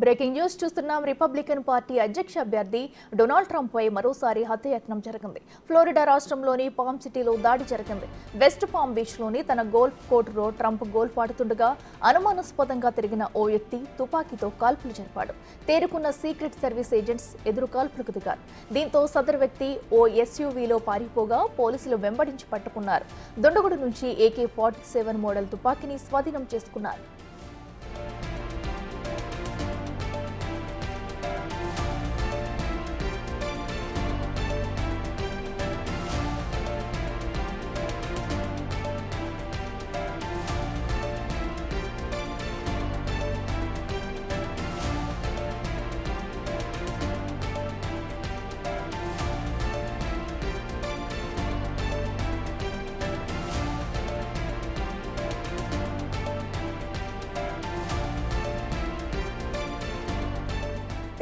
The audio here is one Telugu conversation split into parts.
బ్రేకింగ్ న్యూస్ చూస్తున్నాం. రిపబ్లికన్ పార్టీ అధ్యక్ష అభ్యర్థి డొనాల్డ్ ట్రంప్ పై మరోసారి హత్యాయత్నం జరిగింది. ఫ్లోరిడా రాష్ట్రంలోని పామ్ సిటీలో దాడి జరిగింది. వెస్ట్ పామ్ బీచ్ లోని తన గోల్ఫ్ కోర్టులో ట్రంప్ గోల్ఫ్ ఆడుతుండగా అనుమానాస్పదంగా తిరిగిన ఓ వ్యక్తి తుపాకీతో కాల్పులు జరిపాడు. తేరుకున్న సీక్రెట్ సర్వీస్ ఏజెంట్స్ ఎదురు కాల్పులకు దిగారు. దీంతో సదరు వ్యక్తి ఓ ఎస్యూవీలో పారిపోగా పోలీసులు వెంబడించి పట్టుకున్నారు. దొండగుడు నుంచి AK-47 మోడల్ తుపాకీని స్వాధీనం చేసుకున్నారు.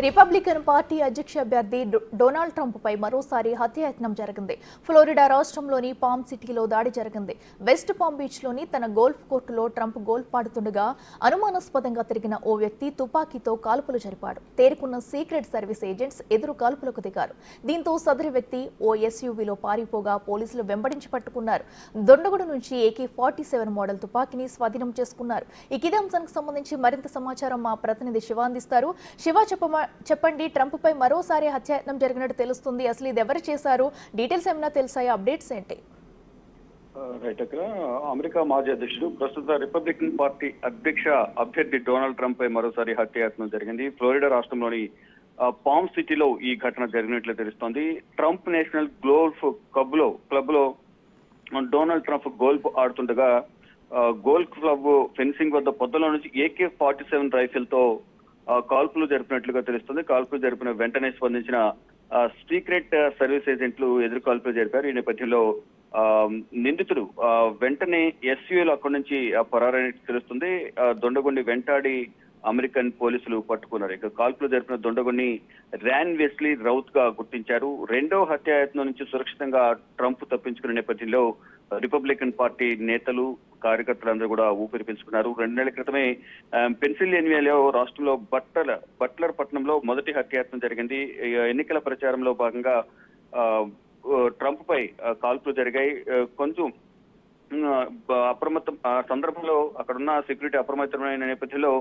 రిపబ్లికన్ పార్టీ అధ్యక్ష అభ్యర్థి డొనాల్డ్ ట్రంప్ పై మరోసారి హత్యాయత్నం జరిగింది. ఫ్లోరిడా రాష్ట్రంలోని పామ్ సిటీలో దాడి జరిగింది. వెస్ట్ పామ్ బీచ్ లోని తన గోల్ఫ్ కోర్టులో ట్రంప్ గోల్ఫ్ ఆడుతుండగా అనుమానాస్పదంగా తిరిగిన ఓ వ్యక్తి తుపాకీతో కాల్పులు జరిపాడు. తేరుకున్న సీక్రెట్ సర్వీస్ ఏజెంట్స్ ఎదురు కాల్పులకు దిగారు. దీంతో సదరు వ్యక్తి ఓ ఎస్యూవీలో పారిపోగా పోలీసులు వెంబడించి పట్టుకున్నారు. దొండగుడు నుంచి AK-47 మోడల్ తుపాకీని స్వాధీనం చేసుకున్నారు. ఇదే అంశానికి సంబంధించి మరింత సమాచారం మా ప్రతినిధి శివ అందిస్తారు. శివ, చెప్పండి, ట్రంప్ పై మరోసారి హత్యాయత్నం జరిగినట్టు తెలుస్తుంది. అసలు ఇది ఎవరు చేశారు? డీటెయిల్స్ ఏమైనా తెలుసాయా? అప్డేట్స్ ఏంటి? రైట్ అక్కడ అమెరికా మాజీ అధ్యక్షుడు ప్రస్తుత రిపబ్లికన్ పార్టీ అధ్యక్ష అభ్యర్థి డొనాల్డ్ ట్రంప్ పై మరోసారి హత్యాయత్నం జరిగింది. ఫ్లోరిడా రాష్ట్రంలోని పామ్ సిటీలో ఈ ఘటన జరిగినట్లు తెలుస్తోంది. ట్రంప్ నేషనల్ గోల్ఫ్ క్లబ్ లో డొనాల్డ్ ట్రంప్ గోల్ఫ్ ఆడుతుండగా గోల్ఫ్ క్లబ్ ఫెన్సింగ్ వద్ద పొద్దులో నుంచి AK-47 రైఫిల్ తో కాల్పులు జరిపినట్లుగా తెలుస్తుంది. కాల్పులు జరిపిన వెంటనే స్పందించిన సీక్రెట్ సర్వీస్ ఏజెంట్లు ఎదురు కాల్పులు జరిపారు. ఈ నేపథ్యంలో నిందితుడు వెంటనే ఎస్యూలో అక్కడి నుంచి పరారైనట్టు తెలుస్తుంది. దొండగుండి వెంటాడి అమెరికన్ పోలీసులు పట్టుకున్నారు. ఇక కాల్పులు జరిపిన దొండగుడిని ర్యాన్ వెస్లీ రౌత్ గా గుర్తించారు. రెండో హత్యాయత్నం నుంచి సురక్షితంగా ట్రంప్ తప్పించుకునే నేపథ్యంలో రిపబ్లికన్ పార్టీ నేతలు కార్యకర్తలందరూ కూడా ఊపిరి పీల్చుకున్నారు. 2 నెలల క్రితమే పెన్సిల్వేనియాలో రాష్ట్రంలో బట్లర్ పట్టణంలో మొదటి హత్యాయత్నం జరిగింది. ఎన్నికల ప్రచారంలో భాగంగా ట్రంప్ పై కాల్పులు జరిగాయి. కొంచెం అప్రమత్తం సందర్భంలో అక్కడున్న సెక్యూరిటీ అప్రమత్తమైన నేపథ్యంలో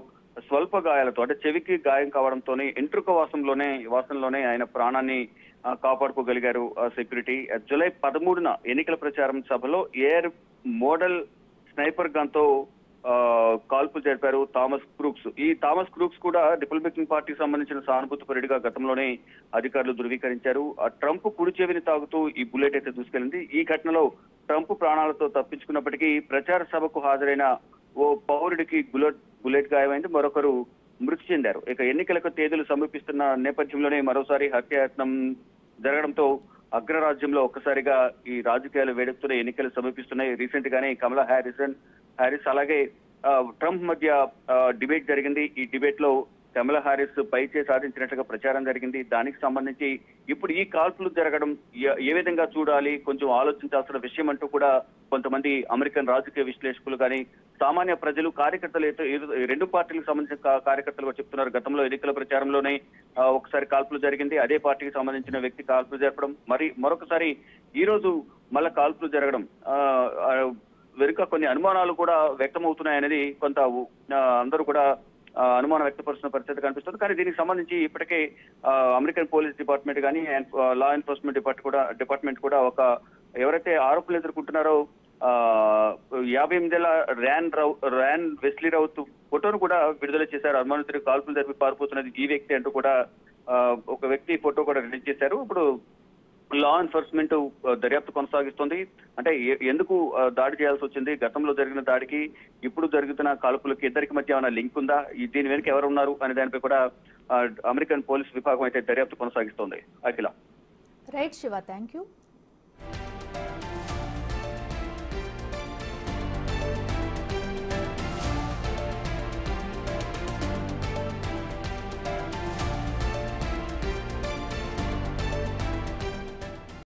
స్వల్ప గాయాలతో, అంటే చెవికి గాయం కావడంతోనే ఎంట్రుక వాసనలోనే ఆయన ప్రాణాన్ని కాపాడుకోగలిగారు సెక్యూరిటీ. జూలై 13న ఎన్నికల ప్రచారం సభలో ఎయిర్ మోడల్ స్నైపర్ గన్ తో కాల్పులు జరిపారు థామస్ క్రూక్స్. ఈ థామస్ క్రూక్స్ కూడా రిపబ్లికన్ పార్టీకి సంబంధించిన సానుభూతి పరుడిగా గతంలోనే అధికారులు ధృవీకరించారు. ఆ కుడి చెవిని తాగుతూ ఈ బుల్లెట్ అయితే దూసుకెళ్లింది. ఈ ఘటనలో ట్రంప్ ప్రాణాలతో తప్పించుకున్నప్పటికీ ప్రచార సభకు హాజరైన ఓ పౌరుడికి బుల్లెట్ గాయమైంది. మరొకరు మృతి చెందారు. ఇక ఎన్నికలకు తేదీలు సమీపిస్తున్న నేపథ్యంలోనే మరోసారి హత్యాయత్నం జరగడంతో అగ్రరాజ్యంలో ఒక్కసారిగా ఈ రాజకీయాలు వేడెక్కుతున్న ఎన్నికలు సమీపిస్తున్నాయి. రీసెంట్ గానే కమలా హ్యారిస్ అలాగే ట్రంప్ మధ్య డిబేట్ జరిగింది. ఈ డిబేట్ లో కమలా హ్యారిస్ పైచే సాధించినట్లుగా ప్రచారం జరిగింది. దానికి సంబంధించి ఇప్పుడు ఈ కాల్పులు జరగడం ఏ విధంగా చూడాలి, కొంచెం ఆలోచించాల్సిన విషయం అంటూ కూడా కొంతమంది అమెరికన్ రాజకీయ విశ్లేషకులు కానీ సామాన్య ప్రజలు, కార్యకర్తలు రెండు పార్టీలకు సంబంధించిన కార్యకర్తలు చెప్తున్నారు. గతంలో ఎన్నికల ప్రచారంలోనే ఒకసారి కాల్పులు జరిగింది. అదే పార్టీకి సంబంధించిన వ్యక్తి కాల్పులు జరపడం, మరొకసారి ఈ రోజు మళ్ళా కాల్పులు జరగడం వెనుక కొన్ని అనుమానాలు కూడా వ్యక్తమవుతున్నాయనేది కొంత అందరూ కూడా అనుమానం వ్యక్తపరుస్తున్న పరిస్థితి కనిపిస్తుంది. కానీ దీనికి సంబంధించి ఇప్పటికే అమెరికన్ పోలీస్ డిపార్ట్మెంట్ కానీ లా ఎన్ఫోర్స్మెంట్ డిపార్ట్మెంట్ కూడా ఎవరైతే ఆరోపణలు ఎదుర్కొంటున్నారో 58 ఏళ్ల ర్యాన్ వెస్లీ రౌత్ ఫోటోను కూడా విడుదల చేశారు. అనుమానితుడికి కాల్పులు జరిపి పారిపోతున్నది ఈ వ్యక్తి అంటూ కూడా ఒక వ్యక్తి ఫోటో కూడా రిలీజ్ చేశారు. ఇప్పుడు లా ఎన్ఫోర్స్మెంట్ దర్యాప్తు కొనసాగిస్తుంది. అంటే ఎందుకు దాడి చేయాల్సి వచ్చింది, గతంలో జరిగిన దాడికి ఇప్పుడు జరుగుతున్న కాల్పులకి ఇద్దరికి మధ్య ఏమైనా లింక్ ఉందా, దీని వెనుక ఎవరు ఉన్నారు అనే దానిపై కూడా అమెరికన్ పోలీస్ విభాగం అయితే దర్యాప్తు కొనసాగిస్తోంది. Akhila. Right Shiva, thank you.